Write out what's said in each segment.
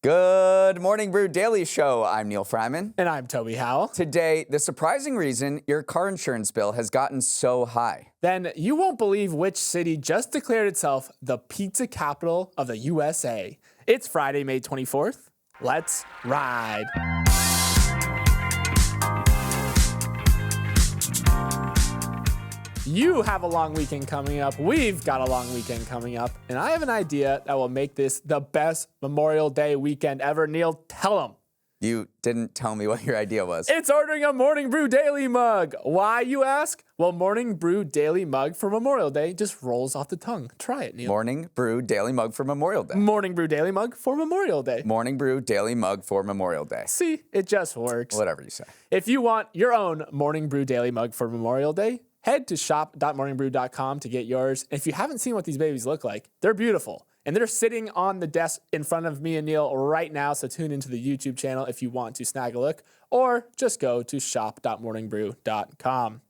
Good morning, Brew Daily Show. I'm Neal Fryman. And I'm Toby Howell. Today, the surprising reason your car insurance bill has gotten so high. Then you won't believe which city just declared itself the pizza capital of the USA. It's Friday, May 24th. Let's ride. You have a long weekend coming up. We've got a long weekend coming up. And I have an idea that will make this the best Memorial Day weekend ever. Neal, tell them. You didn't tell me what your idea was. It's ordering a Morning Brew Daily Mug. Why, you ask? Well, Morning Brew Daily Mug for Memorial Day just rolls off the tongue. Try it, Neal. Morning Brew Daily Mug for Memorial Day. Morning Brew Daily Mug for Memorial Day. Morning Brew Daily Mug for Memorial Day. See, it just works. Whatever you say. If you want your own Morning Brew Daily Mug for Memorial Day, head to shop.morningbrew.com to get yours. And if you haven't seen what these babies look like, they're beautiful. And they're sitting on the desk in front of me and Neal right now, so tune into the YouTube channel if you want to snag a look, or just go to shop.morningbrew.com.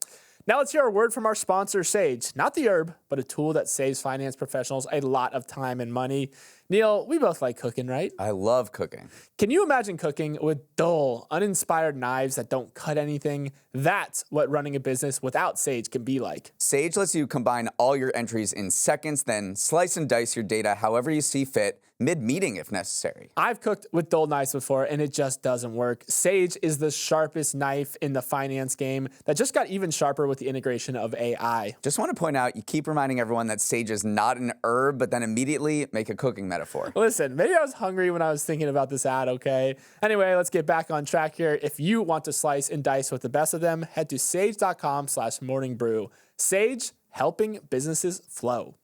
Now let's hear a word from our sponsor, Sage. Not the herb, but a tool that saves finance professionals a lot of time and money. Neal, we both like cooking, right? I love cooking. Can you imagine cooking with dull, uninspired knives that don't cut anything? That's what running a business without Sage can be like. Sage lets you combine all your entries in seconds, then slice and dice your data however you see fit, mid-meeting if necessary. I've cooked with dull knives before, and it just doesn't work. Sage is the sharpest knife in the finance game that just got even sharper with the integration of AI. Just want to point out, you keep reminding everyone that sage is not an herb, but then immediately make a cooking metaphor. Listen, maybe I was hungry when I was thinking about this ad, okay? Anyway, let's get back on track here. If you want to slice and dice with the best of them, head to sage.com/morningbrew. Sage, helping businesses flow.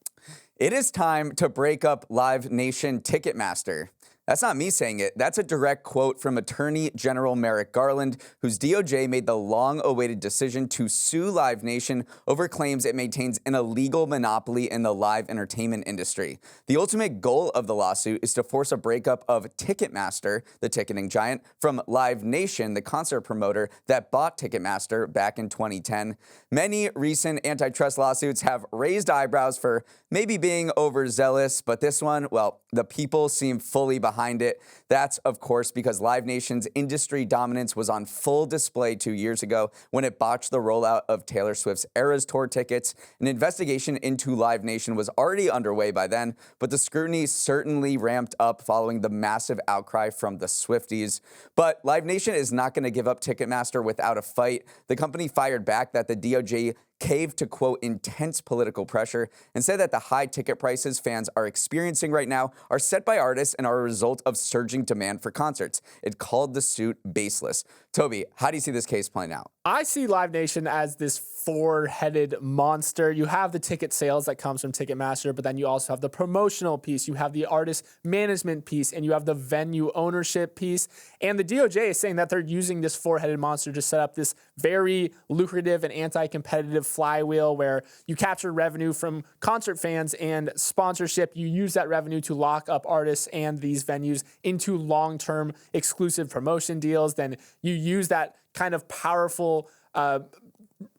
It is time to break up Live Nation Ticketmaster. That's not me saying it. That's a direct quote from Attorney General Merrick Garland, whose DOJ made the long-awaited decision to sue Live Nation over claims it maintains an illegal monopoly in the live entertainment industry. The ultimate goal of the lawsuit is to force a breakup of Ticketmaster, the ticketing giant, from Live Nation, the concert promoter that bought Ticketmaster back in 2010. Many recent antitrust lawsuits have raised eyebrows for maybe being overzealous, but this one, well, the people seem fully behind it. That's, of course, because Live Nation's industry dominance was on full display 2 years ago when it botched the rollout of Taylor Swift's Eras Tour tickets. An investigation into Live Nation was already underway by then, but the scrutiny certainly ramped up following the massive outcry from the Swifties. But Live Nation is not going to give up Ticketmaster without a fight. The company fired back that the DOJ caved to, quote, intense political pressure and said that the high ticket prices fans are experiencing right now are set by artists and are a result of surging demand for concerts. It called the suit baseless. Toby, how do you see this case playing out? I see Live Nation as this four-headed monster. You have the ticket sales that comes from Ticketmaster, but then you also have the promotional piece, you have the artist management piece, and you have the venue ownership piece. And the DOJ is saying that they're using this four-headed monster to set up this very lucrative and anti-competitive flywheel where you capture revenue from concert fans and sponsorship. You use that revenue to lock up artists and these venues into long-term exclusive promotion deals. Then you use that kind of powerful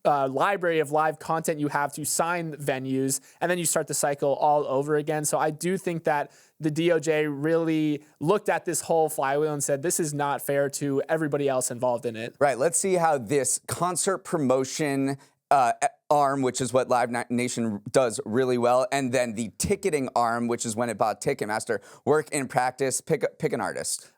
library of live content you have to sign venues, and then you start the cycle all over again. So I do think that the DOJ really looked at this whole flywheel and said, this is not fair to everybody else involved in it. Right. Let's see how this concert promotion arm, which is what Live Nation does really well, and then the ticketing arm, which is when it bought Ticketmaster, work in practice. Pick an artist.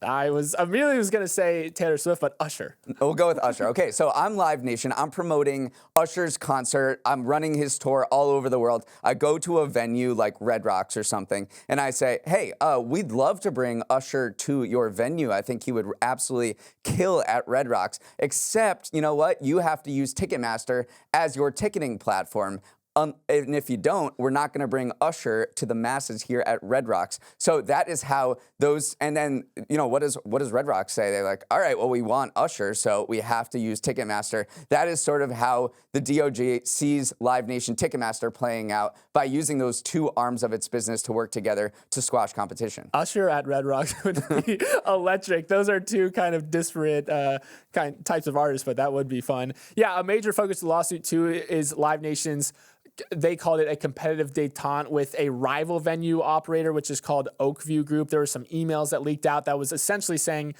I immediately was going to say Taylor Swift, but Usher. We'll go with Usher. Okay, so I'm Live Nation. I'm promoting Usher's concert. I'm running his tour all over the world. I go to a venue like Red Rocks or something, and I say, hey, we'd love to bring Usher to your venue. I think he would absolutely kill at Red Rocks, except, you know what? You have to use Ticketmaster as your ticketing platform. And if you don't, we're not going to bring Usher to the masses here at Red Rocks. So that is how those, and then, you know, what does Red Rocks say? They're like, all right, well, we want Usher, so we have to use Ticketmaster. That is sort of how the DOJ sees Live Nation Ticketmaster playing out by using those two arms of its business to work together to squash competition. Usher at Red Rocks would be electric. Those are two kind of disparate types of artists, but that would be fun. Yeah, a major focus of the lawsuit, too, is Live Nation's they called it a competitive detente with a rival venue operator, which is called Oakview Group. There were some emails that leaked out that was essentially saying,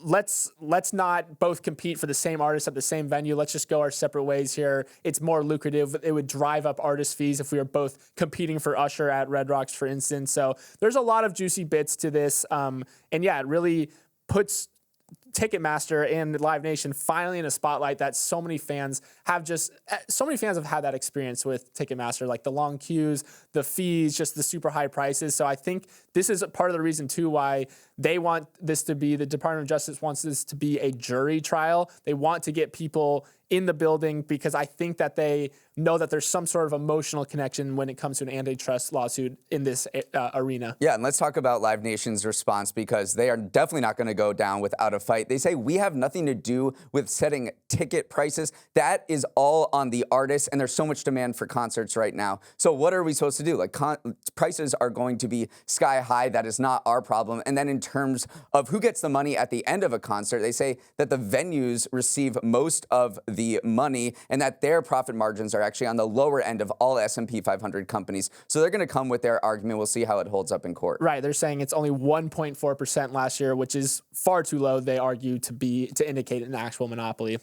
let's not both compete for the same artist at the same venue. Let's just go our separate ways here. It's more lucrative. It would drive up artist fees if we were both competing for Usher at Red Rocks, for instance. So there's a lot of juicy bits to this. And yeah, it really puts Ticketmaster and Live Nation finally in a spotlight that so many fans have had that experience with Ticketmaster, like the long queues, the fees, just the super high prices. So I think this is part of the reason too why they want this to be, the Department of Justice wants this to be a jury trial. They want to get people in the building because I think that they know that there's some sort of emotional connection when it comes to an antitrust lawsuit in this arena. Yeah, and let's talk about Live Nation's response because they are definitely not going to go down without a fight. They say, we have nothing to do with setting ticket prices. That is all on the artists, and there's so much demand for concerts right now. So what are we supposed to do? Like, prices are going to be sky high. That is not our problem. And then in terms of who gets the money at the end of a concert, they say that the venues receive most of the money and that their profit margins are actually on the lower end of all S&P 500 companies. So they're going to come with their argument. We'll see how it holds up in court. Right. They're saying it's only 1.4% last year, which is far too low, they argue, to indicate an actual monopoly.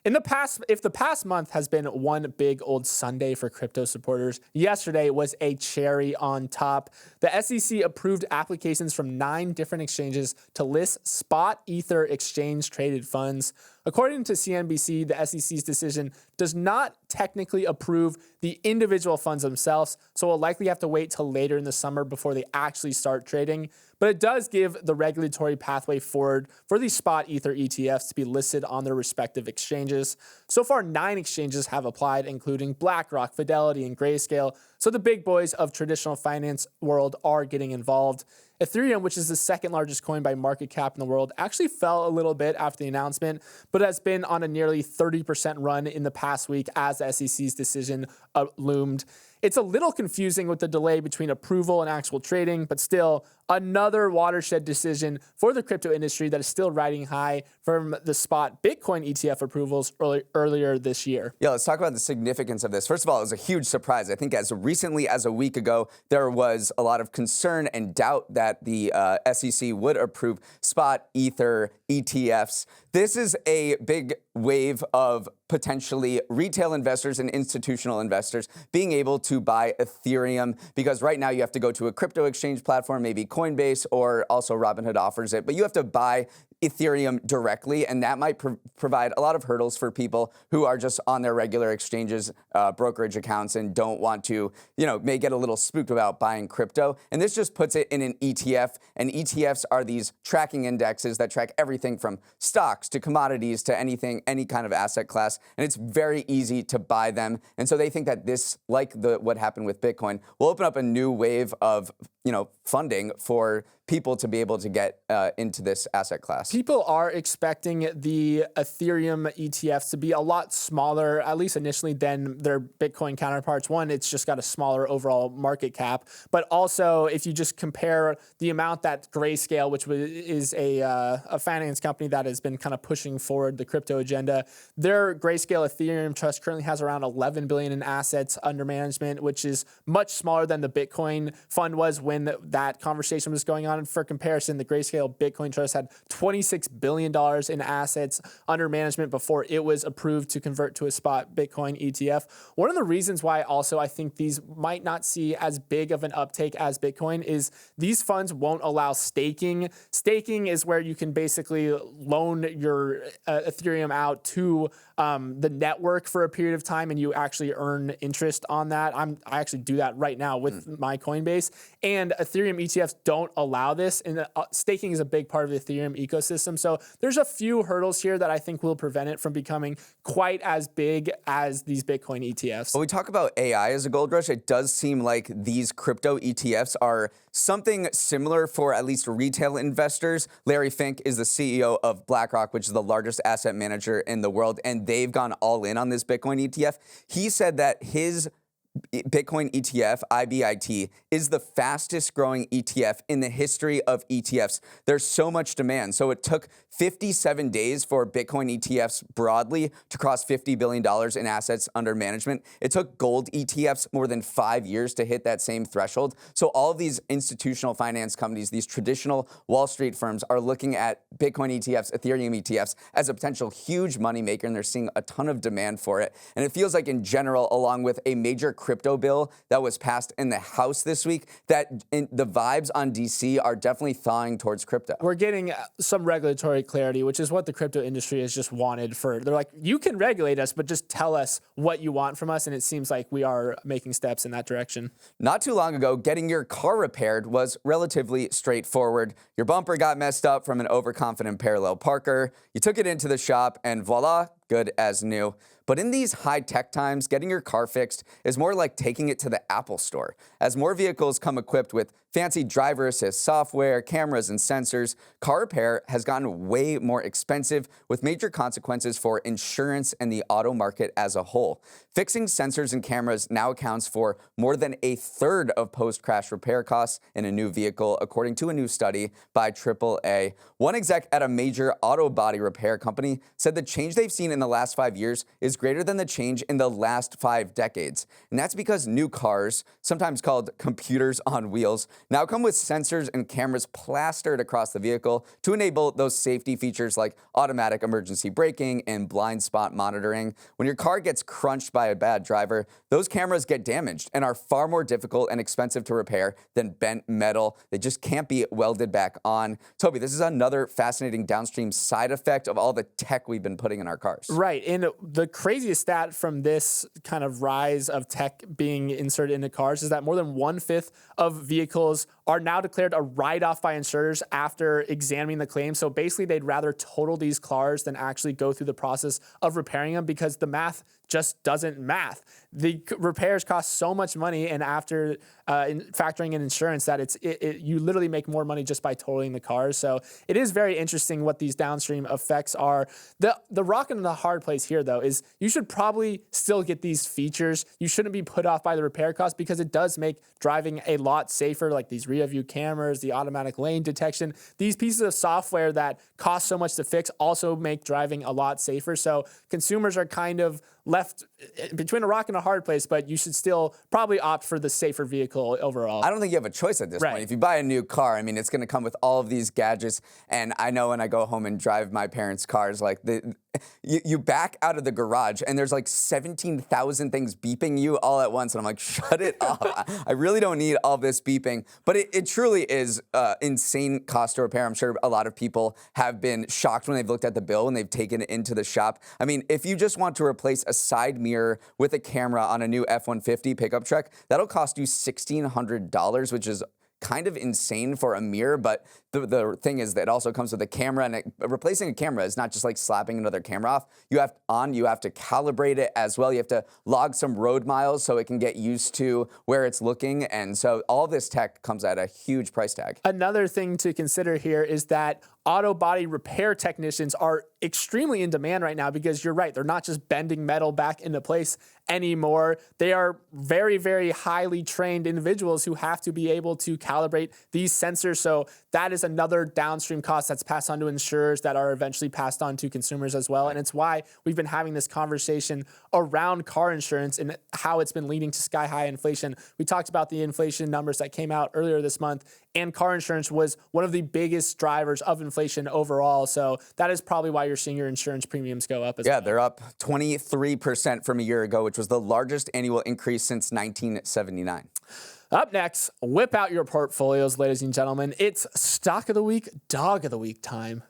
In the past, if the past month has been one big old Sunday for crypto supporters, yesterday was a cherry on top. The SEC approved applications from 9 different exchanges to list spot Ether exchange-traded funds. According to CNBC, the SEC's decision does not technically approve the individual funds themselves, so we'll likely have to wait till later in the summer before they actually start trading. But it does give the regulatory pathway forward for these spot Ether ETFs to be listed on their respective exchanges. So far, 9 exchanges have applied, including BlackRock, Fidelity, and Grayscale. So the big boys of traditional finance world are getting involved. Ethereum, which is the second largest coin by market cap in the world, actually fell a little bit after the announcement, but has been on a nearly 30% run in the past week as the SEC's decision loomed. It's a little confusing with the delay between approval and actual trading, but still another watershed decision for the crypto industry that is still riding high from the spot Bitcoin ETF approvals earlier this year. Yeah, let's talk about the significance of this. First of all, it was a huge surprise. I think as recently as a week ago, there was a lot of concern and doubt that the SEC would approve spot Ether ETFs. This is a big wave of potentially retail investors and institutional investors being able to buy Ethereum, because right now you have to go to a crypto exchange platform, maybe Coinbase, or also Robinhood offers it, but you have to buy Ethereum directly, and that might provide a lot of hurdles for people who are just on their regular exchanges, brokerage accounts, and don't want to, may get a little spooked about buying crypto. And this just puts it in an ETF, and ETFs are these tracking indexes that track everything from stocks to commodities to anything, any kind of asset class, and it's very easy to buy them. And so they think that this, like what happened with Bitcoin, will open up a new wave of funding for people to be able to get into this asset class. People are expecting the Ethereum ETFs to be a lot smaller, at least initially, than their Bitcoin counterparts. One, it's just got a smaller overall market cap. But also, if you just compare the amount that Grayscale, which is a finance company that has been kind of pushing forward the crypto agenda, their Grayscale Ethereum Trust currently has around $11 billion in assets under management, which is much smaller than the Bitcoin fund was when that conversation was going on. For comparison, the Grayscale Bitcoin Trust had $26 billion in assets under management before it was approved to convert to a spot Bitcoin ETF. One of the reasons why also I think these might not see as big of an uptake as Bitcoin is these funds won't allow staking. Staking is where you can basically loan your Ethereum out to the network for a period of time, and you actually earn interest on that. I actually do that right now with my Coinbase, and Ethereum ETFs don't allow this, and staking is a big part of the Ethereum ecosystem. So there's a few hurdles here that I think will prevent it from becoming quite as big as these Bitcoin ETFs. When we talk about AI as a gold rush, it does seem like these crypto ETFs are something similar for at least retail investors. Larry Fink is the CEO of BlackRock, which is the largest asset manager in the world, and they've gone all in on this Bitcoin ETF. He said that his Bitcoin ETF, IBIT, is the fastest growing ETF in the history of ETFs. There's so much demand. So it took 57 days for Bitcoin ETFs broadly to cross $50 billion in assets under management. It took gold ETFs more than 5 years to hit that same threshold. So all of these institutional finance companies, these traditional Wall Street firms, are looking at Bitcoin ETFs, Ethereum ETFs as a potential huge moneymaker, and they're seeing a ton of demand for it. And it feels like in general, along with a major crypto bill that was passed in the House this week, that the vibes on DC are definitely thawing towards crypto. We're getting some regulatory clarity, which is what the crypto industry has just wanted they're like, you can regulate us, but just tell us what you want from us. And it seems like we are making steps in that direction. Not too long ago, getting your car repaired was relatively straightforward. Your bumper got messed up from an overconfident parallel parker. You took it into the shop and voila, good as new. But in these high-tech times, getting your car fixed is more like taking it to the Apple store. As more vehicles come equipped with fancy driver assist software, cameras, and sensors, car repair has gotten way more expensive, with major consequences for insurance and the auto market as a whole. Fixing sensors and cameras now accounts for more than a third of post-crash repair costs in a new vehicle, according to a new study by AAA. One exec at a major auto body repair company said the change they've seen in the last 5 years is greater than the change in the last 5 decades. And that's because new cars, sometimes called computers on wheels, now come with sensors and cameras plastered across the vehicle to enable those safety features like automatic emergency braking and blind spot monitoring. When your car gets crunched by a bad driver, those cameras get damaged and are far more difficult and expensive to repair than bent metal. They just can't be welded back on. Toby, this is another fascinating downstream side effect of all the tech we've been putting in our cars. Right. And the craziest stat from this kind of rise of tech being inserted into cars is that more than 1/5 of vehicles are now declared a write-off by insurers after examining the claim. So basically, they'd rather total these cars than actually go through the process of repairing them because the math just doesn't math. The repairs cost so much money, and after factoring in insurance, that you literally make more money just by totaling the cars. So it is very interesting what these downstream effects are. The rock and the hard place here, though, is you should probably still get these features. You shouldn't be put off by the repair cost because it does make driving a lot safer, like these rear view cameras, the automatic lane detection. These pieces of software that cost so much to fix also make driving a lot safer. So consumers are kind of left between a rock and a hard place, but you should still probably opt for the safer vehicle overall. I don't think you have a choice at this point. If you buy a new car, I mean, it's going to come with all of these gadgets. And I know when I go home and drive my parents' cars, like you back out of the garage and there's like 17,000 things beeping you all at once. And I'm like, shut it off. I really don't need all this beeping. But it truly is insane cost to repair. I'm sure a lot of people have been shocked when they've looked at the bill and they've taken it into the shop. I mean, if you just want to replace a side mirror with a camera on a new F-150 pickup truck, that'll cost you $1,600, which is kind of insane for a mirror, but the thing is that it also comes with a camera, and replacing a camera is not just like slapping another camera off. You have to calibrate it as well. You have to log some road miles so it can get used to where it's looking, and so all this tech comes at a huge price tag. Another thing to consider here is that auto body repair technicians are extremely in demand right now because you're right, they're not just bending metal back into place anymore. They are very, very highly trained individuals who have to be able to calibrate these sensors. So that is another downstream cost that's passed on to insurers that are eventually passed on to consumers as well. And it's why we've been having this conversation around car insurance and how it's been leading to sky-high inflation. We talked about the inflation numbers that came out earlier this month, and car insurance was one of the biggest drivers of inflation overall. So that is probably why you're seeing your insurance premiums go up as well. Yeah, they're up 23% from a year ago, which was the largest annual increase since 1979. Up next, whip out your portfolios, ladies and gentlemen. It's stock of the week, dog of the week time.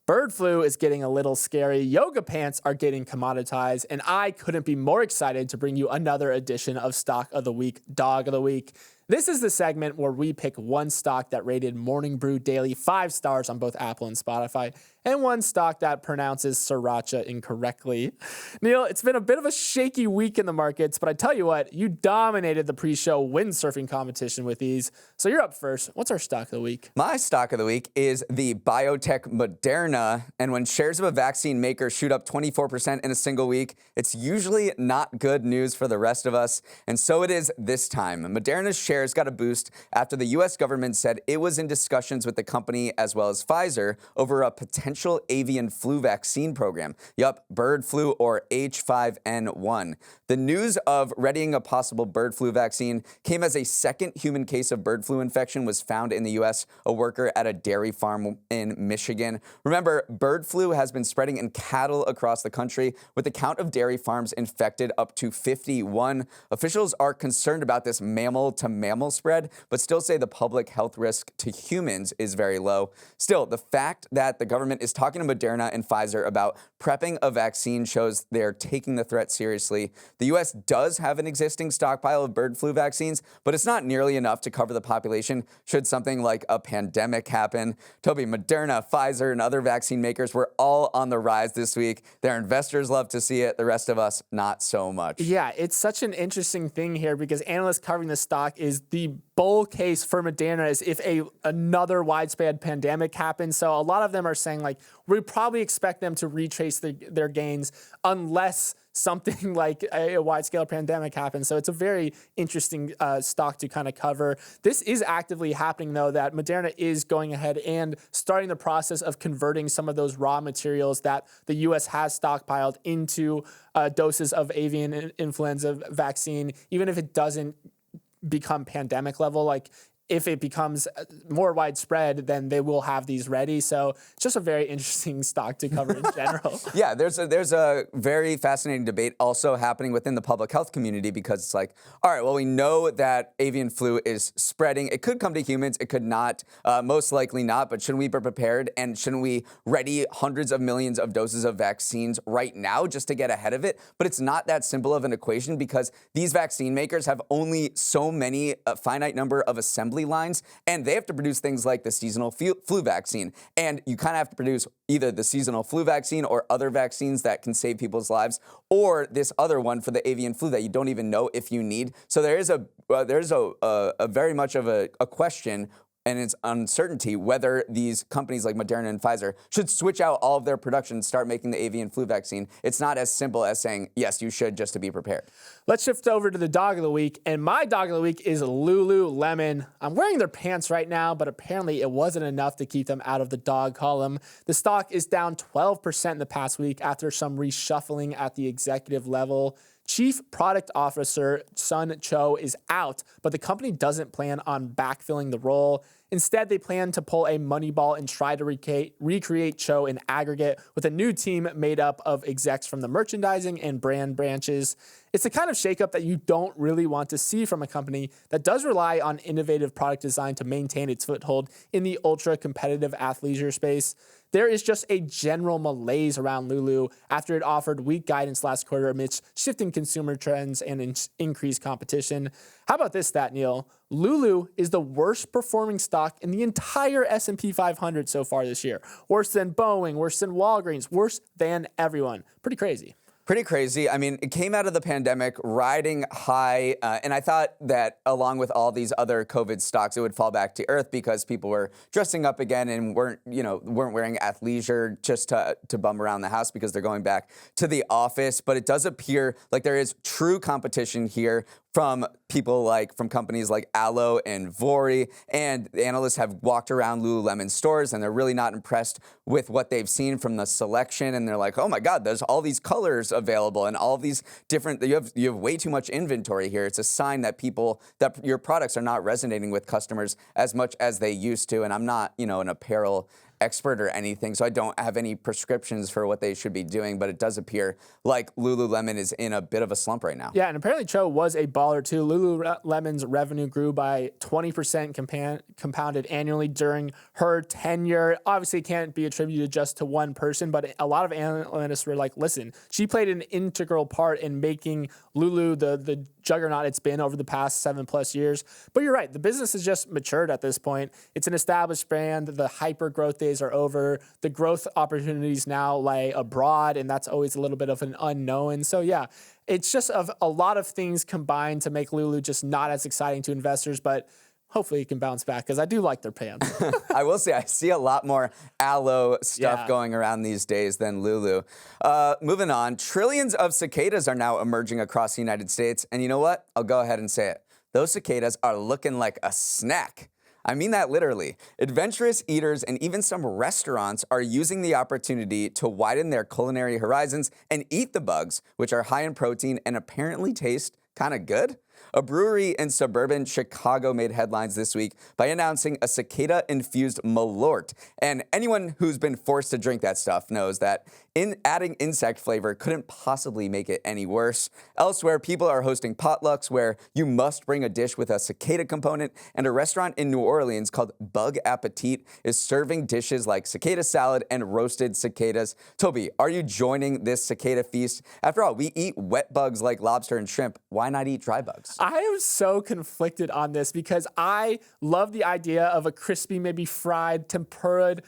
Bird flu is getting a little scary. Yoga pants are getting commoditized, and I couldn't be more excited to bring you another edition of Stock of the Week, Dog of the Week. This is the segment where we pick one stock that rated Morning Brew Daily 5 stars on both Apple and Spotify, and one stock that pronounces sriracha incorrectly. Neal, it's been a bit of a shaky week in the markets, but I tell you what, you dominated the pre-show windsurfing competition with these. So you're up first. What's our stock of the week? My stock of the week is the biotech Moderna, and when shares of a vaccine maker shoot up 24% in a single week, it's usually not good news for the rest of us, and so it is this time. Moderna's shares got a boost after the U.S. government said it was in discussions with the company as well as Pfizer over a potential avian flu vaccine program. Yup, bird flu or H5N1. The news of readying a possible bird flu vaccine came as a second human case of bird flu infection was found in the U.S., a worker at a dairy farm in Michigan. Remember, bird flu has been spreading in cattle across the country, with the count of dairy farms infected up to 51. Officials are concerned about this mammal-to-mammal spread, but still say the public health risk to humans is very low. Still, the fact that the government is talking to Moderna and Pfizer about prepping a vaccine shows they're taking the threat seriously. The U.S. does have an existing stockpile of bird flu vaccines, but it's not nearly enough to cover the population should something like a pandemic happen. Toby, Moderna, Pfizer, and other vaccine makers were all on the rise this week. Their investors love to see it. The rest of us, not so much. Yeah, it's such an interesting thing here because analysts covering the stock is the bull case for Moderna is if another widespread pandemic happens. So a lot of them are saying, like, we probably expect them to retrace their gains unless something like a wide-scale pandemic happens. So it's a very interesting stock to kind of cover. This is actively happening, though, that Moderna is going ahead and starting the process of converting some of those raw materials that the U.S. has stockpiled into doses of avian influenza vaccine, even if it doesn't become pandemic level. Like, if it becomes more widespread, then they will have these ready. So it's just a very interesting stock to cover in general. Yeah, there's a very fascinating debate also happening within the public health community because it's like, all right, well, we know that avian flu is spreading. It could come to humans. It could not, most likely not, but shouldn't we be prepared? And shouldn't we ready hundreds of millions of doses of vaccines right now just to get ahead of it? But it's not that simple of an equation because these vaccine makers have only so many, finite number of assembly lines, and they have to produce things like the seasonal flu vaccine. And you kind of have to produce either the seasonal flu vaccine or other vaccines that can save people's lives, or this other one for the avian flu that you don't even know if you need. So there's a very much of a question, and it's uncertainty whether these companies like Moderna and Pfizer should switch out all of their production and start making the avian flu vaccine. It's not as simple as saying, yes, you should, just to be prepared. Let's shift over to the dog of the week, and my dog of the week is Lululemon. I'm wearing their pants right now, but apparently it wasn't enough to keep them out of the dog column. The stock is down 12% in the past week after some reshuffling at the executive level. Chief Product Officer Sun Cho is out, but the company doesn't plan on backfilling the role. Instead, they plan to pull a Moneyball and try to recreate Cho in aggregate with a new team made up of execs from the merchandising and brand branches. It's the kind of shakeup that you don't really want to see from a company that does rely on innovative product design to maintain its foothold in the ultra-competitive athleisure space. There is just a general malaise around Lulu after it offered weak guidance last quarter amidst shifting consumer trends and increased competition. How about this stat, Neal? Lulu is the worst performing stock in the entire S&P 500 so far this year. Worse than Boeing, worse than Walgreens, worse than everyone. Pretty crazy. Pretty crazy. I mean, it came out of the pandemic riding high, and I thought that along with all these other COVID stocks, it would fall back to earth because people were dressing up again and weren't wearing athleisure just to bum around the house because they're going back to the office. But it does appear like there is true competition here from companies like Alo and Vori, and the analysts have walked around Lululemon stores and they're really not impressed with what they've seen from the selection, and they're like, oh my God, there's all these colors available and all of these different, you have way too much inventory here. It's a sign that your products are not resonating with customers as much as they used to, and I'm not, an apparel expert or anything, so I don't have any prescriptions for what they should be doing, but it does appear like Lululemon is in a bit of a slump right now. Yeah, and apparently Cho was a baller too. Lululemon's revenue grew by 20% compounded annually during her tenure. Obviously, it can't be attributed just to one person, but a lot of analysts were like, listen, she played an integral part in making Lulu the juggernaut it's been over the past 7+ years. But you're right, the business has just matured at this point. It's an established brand. The hyper growth days are over. The growth opportunities now lay abroad, and that's always a little bit of an unknown. So yeah, it's just a lot of things combined to make Lulu just not as exciting to investors, but hopefully it can bounce back because I do like their pants. I will say I see a lot more aloe stuff going around these days than Lulu. Moving on, trillions of cicadas are now emerging across the United States. And you know what? I'll go ahead and say it. Those cicadas are looking like a snack. I mean that literally. Adventurous eaters and even some restaurants are using the opportunity to widen their culinary horizons and eat the bugs, which are high in protein and apparently taste kind of good. A brewery in suburban Chicago made headlines this week by announcing a cicada-infused Malort. And anyone who's been forced to drink that stuff knows that adding insect flavor couldn't possibly make it any worse. Elsewhere, people are hosting potlucks where you must bring a dish with a cicada component, and a restaurant in New Orleans called Bug Appetit is serving dishes like cicada salad and roasted cicadas. Toby, are you joining this cicada feast? After all, we eat wet bugs like lobster and shrimp. Why not eat dry bugs? I am so conflicted on this because I love the idea of a crispy, maybe fried, tempura'd,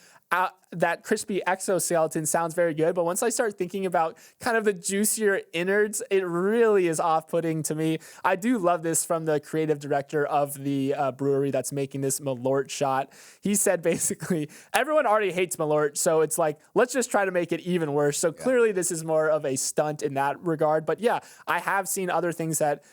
that crispy exoskeleton sounds very good, but once I start thinking about kind of the juicier innards, it really is off-putting to me. I do love this from the creative director of the brewery that's making this Malort shot. He said basically, everyone already hates Malort, so it's like, let's just try to make it even worse. So clearly this is more of a stunt in that regard. But yeah, I have seen other things that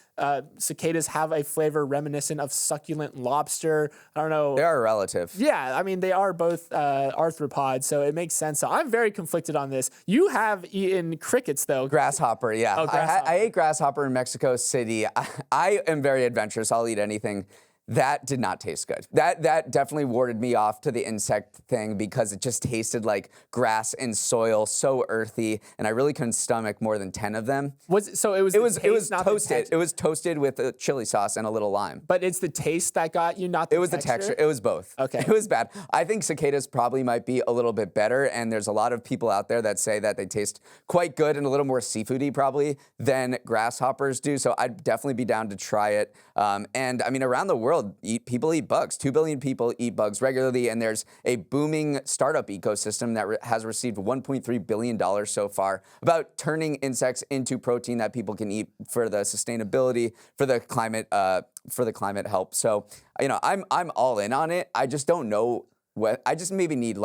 cicadas have a flavor reminiscent of succulent lobster. I don't know. They are relative. Yeah, I mean, they are both arthropods, so it makes sense. So I'm very conflicted on this. You have eaten crickets, though. Grasshopper, yeah. Oh, grasshopper. I ate grasshopper in Mexico City. I am very adventurous. I'll eat anything. That did not taste good. That definitely warded me off to the insect thing because it just tasted like grass and soil, so earthy, and I really couldn't stomach more than 10 of them. It was toasted. It was toasted with a chili sauce and a little lime. But it's the taste that got you, not the texture? It was the texture. It was both. Okay. It was bad. I think cicadas probably might be a little bit better, and there's a lot of people out there that say that they taste quite good and a little more seafoody probably than grasshoppers do, so I'd definitely be down to try it. And I mean, around the world, people eat bugs. 2 billion people eat bugs regularly, and there's a booming startup ecosystem that has received $1.3 billion so far about turning insects into protein that people can eat for the sustainability, for the climate help. So, you know, I'm all in on it. I just don't know what. I just maybe need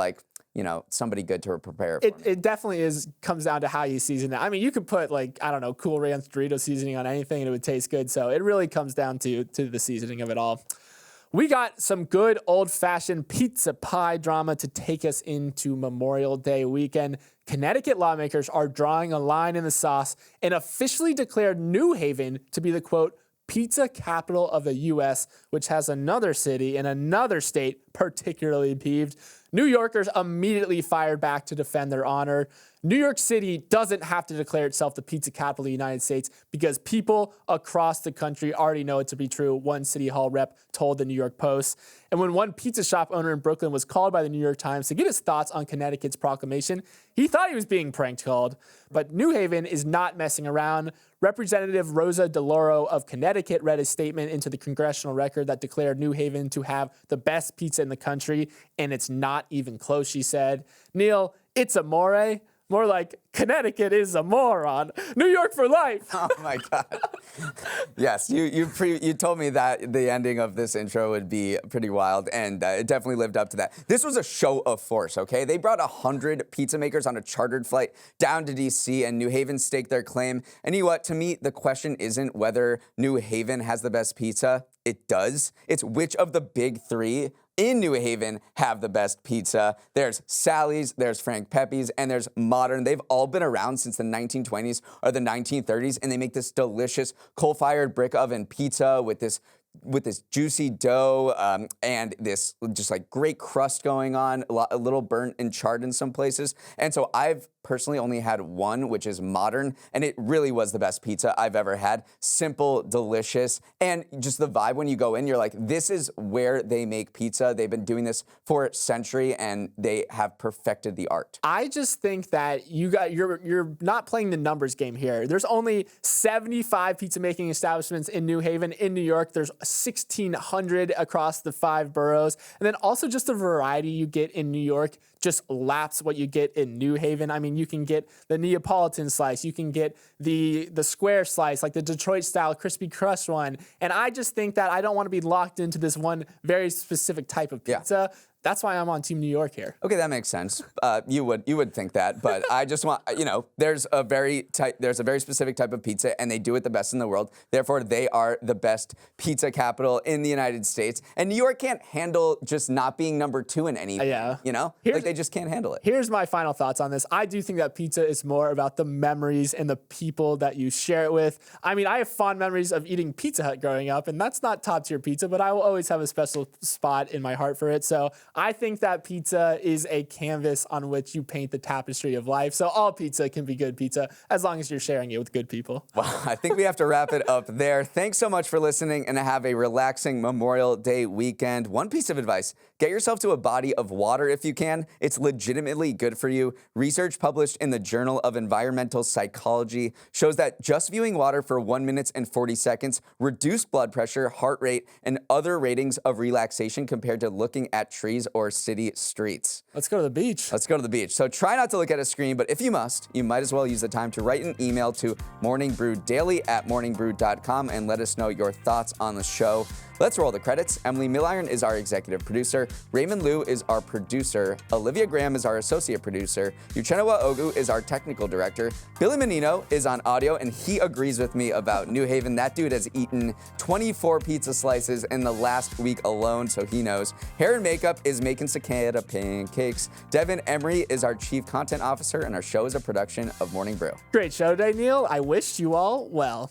somebody good to prepare it for me. It definitely comes down to how you season it. I mean, you could put Cool Ranch Dorito seasoning on anything and it would taste good. So it really comes down to the seasoning of it all. We got some good old-fashioned pizza pie drama to take us into Memorial Day weekend. Connecticut lawmakers are drawing a line in the sauce and officially declared New Haven to be the, quote, pizza capital of the U.S., which has another city in another state particularly peeved. New Yorkers immediately fired back to defend their honor. New York City doesn't have to declare itself the pizza capital of the United States because people across the country already know it to be true, one City Hall rep told the New York Post. And when one pizza shop owner in Brooklyn was called by the New York Times to get his thoughts on Connecticut's proclamation, he thought he was being prank called. But New Haven is not messing around. Representative Rosa DeLauro of Connecticut read a statement into the congressional record that declared New Haven to have the best pizza in the country, and it's not even close, she said. Neal, it's amore. More like Connecticut is a moron. New York for life. Oh my God. Yes, you told me that the ending of this intro would be pretty wild, and it definitely lived up to that. This was a show of force, okay? They brought 100 pizza makers on a chartered flight down to D.C., and New Haven staked their claim. And you know what? To me, the question isn't whether New Haven has the best pizza. It does. It's which of the big three in New Haven have the best pizza. There's Sally's, there's Frank Pepe's, and there's Modern. They've all been around since the 1920s or the 1930s, and they make this delicious coal-fired brick oven pizza with this with this juicy dough and this just like great crust going on, a little burnt and charred in some places. And so I've personally only had one, which is Modern, and it really was the best pizza I've ever had. Simple, delicious, and just the vibe when you go in, you're like, this is where they make pizza. They've been doing this for a century, and they have perfected the art. I just think that you're not playing the numbers game here. There's only 75 pizza making establishments in New Haven. In New York, there's 1,600 across the 5 boroughs. And then also just the variety you get in New York just laps what you get in New Haven. I mean, you can get the Neapolitan slice, you can get the square slice, like the Detroit style crispy crust one. And I just think that I don't want to be locked into this one very specific type of pizza. Yeah. That's why I'm on Team New York here. Okay, that makes sense. You would think that, but I just want, there's a very specific type of pizza, and they do it the best in the world. Therefore, they are the best pizza capital in the United States. And New York can't handle just not being number 2 in anything. Yeah. Like they just can't handle it. Here's my final thoughts on this. I do think that pizza is more about the memories and the people that you share it with. I mean, I have fond memories of eating Pizza Hut growing up, and that's not top tier pizza, but I will always have a special spot in my heart for it. So I think that pizza is a canvas on which you paint the tapestry of life. So all pizza can be good pizza as long as you're sharing it with good people. Well, I think we have to wrap it up there. Thanks so much for listening, and have a relaxing Memorial Day weekend. One piece of advice: get yourself to a body of water if you can. It's legitimately good for you. Research published in the Journal of Environmental Psychology shows that just viewing water for 1 minute and 40 seconds reduced blood pressure, heart rate, and other ratings of relaxation compared to looking at trees or city streets. Let's go to the beach. Let's go to the beach. So try not to look at a screen, but if you must, you might as well use the time to write an email to morningbrewdaily@morningbrew.com and let us know your thoughts on the show. Let's roll the credits. Emily Milliron is our executive producer. Raymond Liu is our producer. Olivia Graham is our associate producer. Uchenna Ogu is our technical director. Billy Menino is on audio, and he agrees with me about New Haven. That dude has eaten 24 pizza slices in the last week alone, so he knows. Hair and makeup is making Cicada pancakes. Devin Emery is our chief content officer, and our show is a production of Morning Brew. Great show today, Neal. I wish you all well.